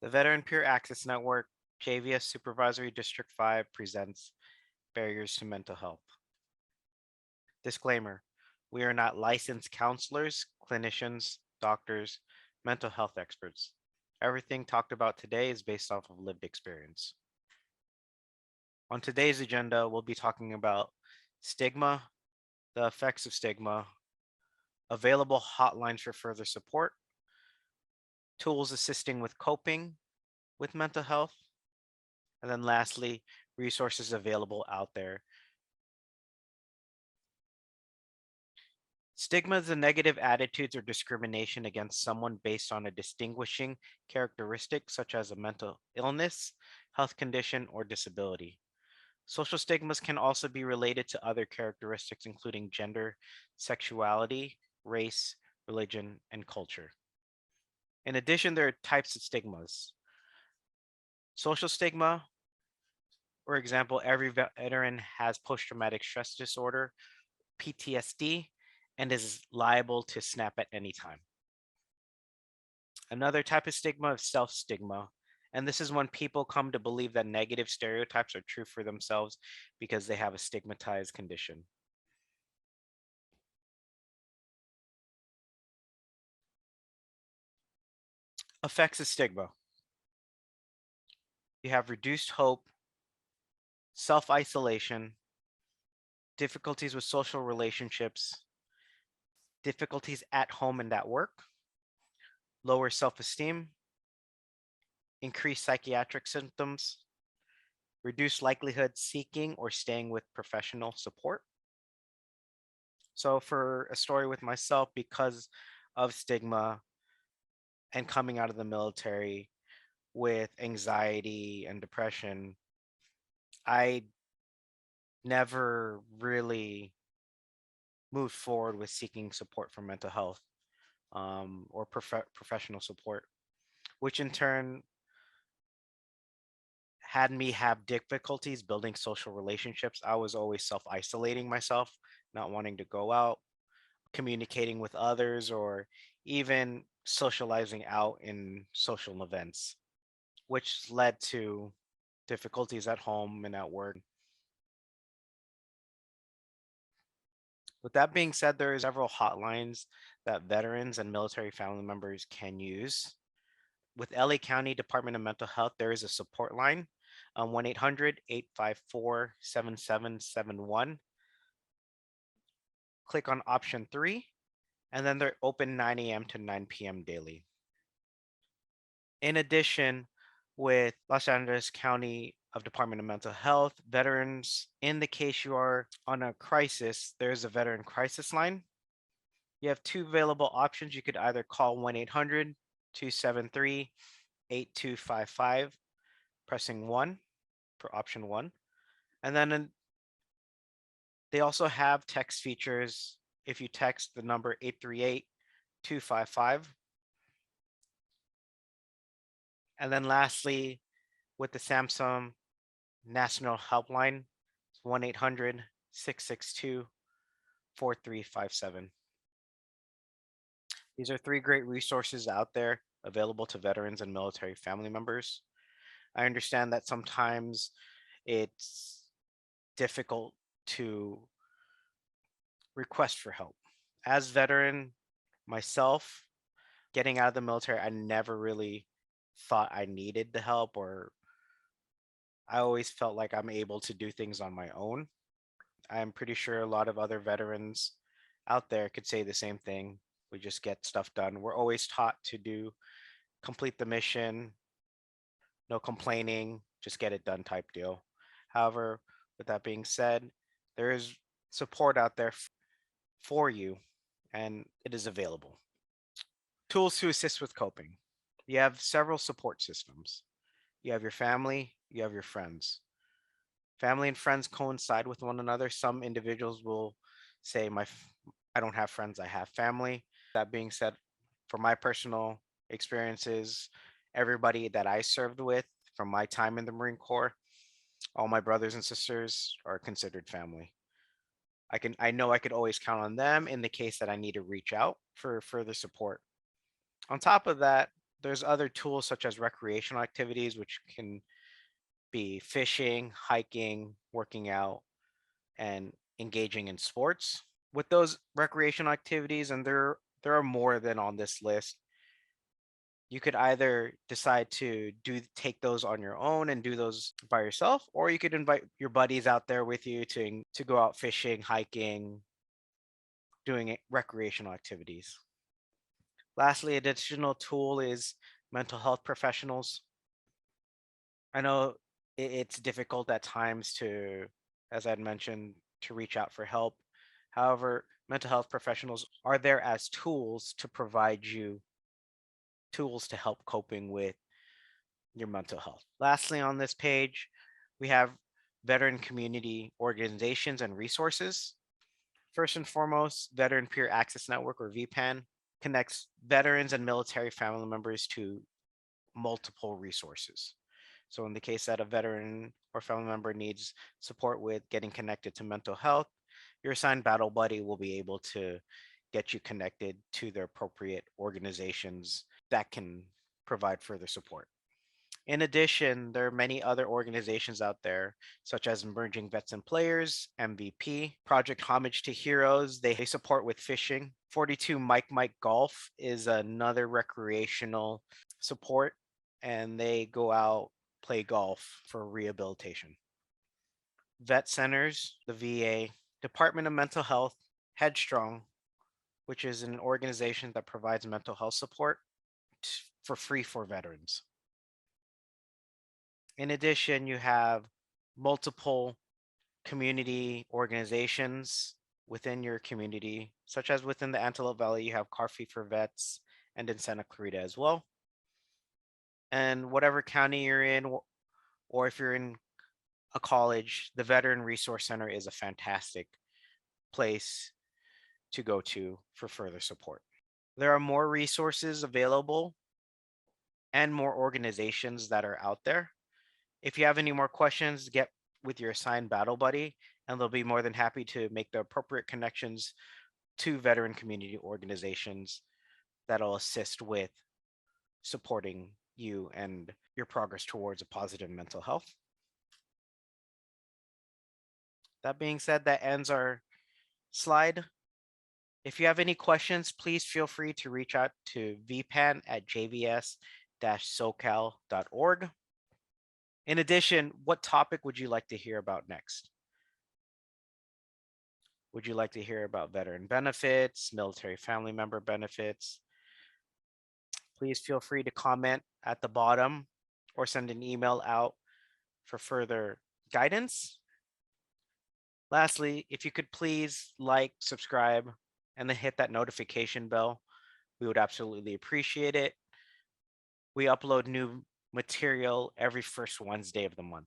The Veteran Peer Access Network, JVS Supervisory District 5 presents Barriers to Mental Health. Disclaimer: we are not licensed counselors, clinicians, doctors, mental health experts. Everything talked about today is based off of lived experience. On today's agenda, we'll be talking about stigma, the effects of stigma, available hotlines for further support, tools assisting with coping with mental health, and then lastly, resources available out there. Stigma is a negative attitudes or discrimination against someone based on a distinguishing characteristic such as a mental illness, health condition, or disability. Social stigmas can also be related to other characteristics including gender, sexuality, race, religion, and culture. In addition, there are types of stigmas. Social stigma, for example, every veteran has post-traumatic stress disorder, PTSD, and is liable to snap at any time. Another type of stigma is self-stigma, and this is when people come to believe that negative stereotypes are true for themselves because they have a stigmatized condition. Effects of stigma. You have reduced hope, self-isolation, difficulties with social relationships, difficulties at home and at work, lower self-esteem, increased psychiatric symptoms, reduced likelihood seeking or staying with professional support. So for a story with myself, because of stigma and coming out of the military with anxiety and depression, I never really moved forward with seeking support for mental health or professional support, which in turn had me have difficulties building social relationships. I was always self isolating myself, not wanting to go out, communicating with others, or even socializing out in social events, which led to difficulties at home and at work. With that being said, there are several hotlines that veterans and military family members can use. With LA County Department of Mental Health, there is a support line, 1-800-854-7771. Click on option 3, and then they're open 9 a.m. to 9 p.m. daily. In addition, with Los Angeles County of Department of Mental Health, veterans, in the case you are on a crisis, there's a veteran crisis line. You have two available options. You could either call 1-800-273-8255, pressing 1 for option 1. And then they also have text features if you text the number 838-255. And then lastly, with the Samsung National Helpline, it's 1-800-662-4357. These are 3 great resources out there available to veterans and military family members. I understand that sometimes it's difficult to request for help. As veteran myself, getting out of the military, I never really thought I needed the help, or I always felt like I'm able to do things on my own. I'm pretty sure a lot of other veterans out there could say the same thing. We just get stuff done. We're always taught to complete the mission, no complaining, just get it done type deal. However, with that being said, there is support out there for you, and it is available. Tools to assist with coping. You have several support systems. You have your family, you have your friends. Family and friends coincide with one another. Some individuals will say, I don't have friends, I have family. That being said, for my personal experiences, everybody that I served with from my time in the Marine Corps, all my brothers and sisters are considered family. I know I could always count on them in the case that I need to reach out for further support. On top of that, There's other tools such as recreational activities, which can be fishing, hiking, working out, and engaging in sports. With those recreational activities, and there are more than on this list, you could either decide to do take those on your own and do those by yourself, or you could invite your buddies out there with you to go out fishing, hiking, doing recreational activities. Lastly, additional tool is mental health professionals. I know it's difficult at times to, as I'd mentioned, to reach out for help. However, mental health professionals are there as tools to provide you tools to help coping with your mental health. Lastly, on this page, we have veteran community organizations and resources. First and foremost, Veteran Peer Access Network, or VPAN, connects veterans and military family members to multiple resources. So, in the case that a veteran or family member needs support with getting connected to mental health, your assigned battle buddy will be able to get you connected to the appropriate organizations that can provide further support. In addition, there are many other organizations out there, such as Emerging Vets and Players, MVP, Project Homage to Heroes. They support with fishing. 42 Mike Golf is another recreational support, and they go out, play golf for rehabilitation. Vet Centers, the VA, Department of Mental Health, Headstrong, which is an organization that provides mental health support for free for veterans. In addition, you have multiple community organizations within your community, such as within the Antelope Valley, you have Car Fee for Vets, and in Santa Clarita as well. And whatever county you're in, or if you're in a college, the Veteran Resource Center is a fantastic place to go to for further support. There are more resources available and more organizations that are out there. If you have any more questions, get with your assigned battle buddy, and they'll be more than happy to make the appropriate connections to veteran community organizations that'll assist with supporting you and your progress towards a positive mental health. That being said, that ends our slide. If you have any questions, please feel free to reach out to vpan at jvs-socal.org. In addition, what topic would you like to hear about next? Would you like to hear about veteran benefits, military family member benefits? Please feel free to comment at the bottom or send an email out for further guidance. Lastly, if you could please like, subscribe, and then hit that notification bell, we would absolutely appreciate it. We upload new material every first Wednesday of the month.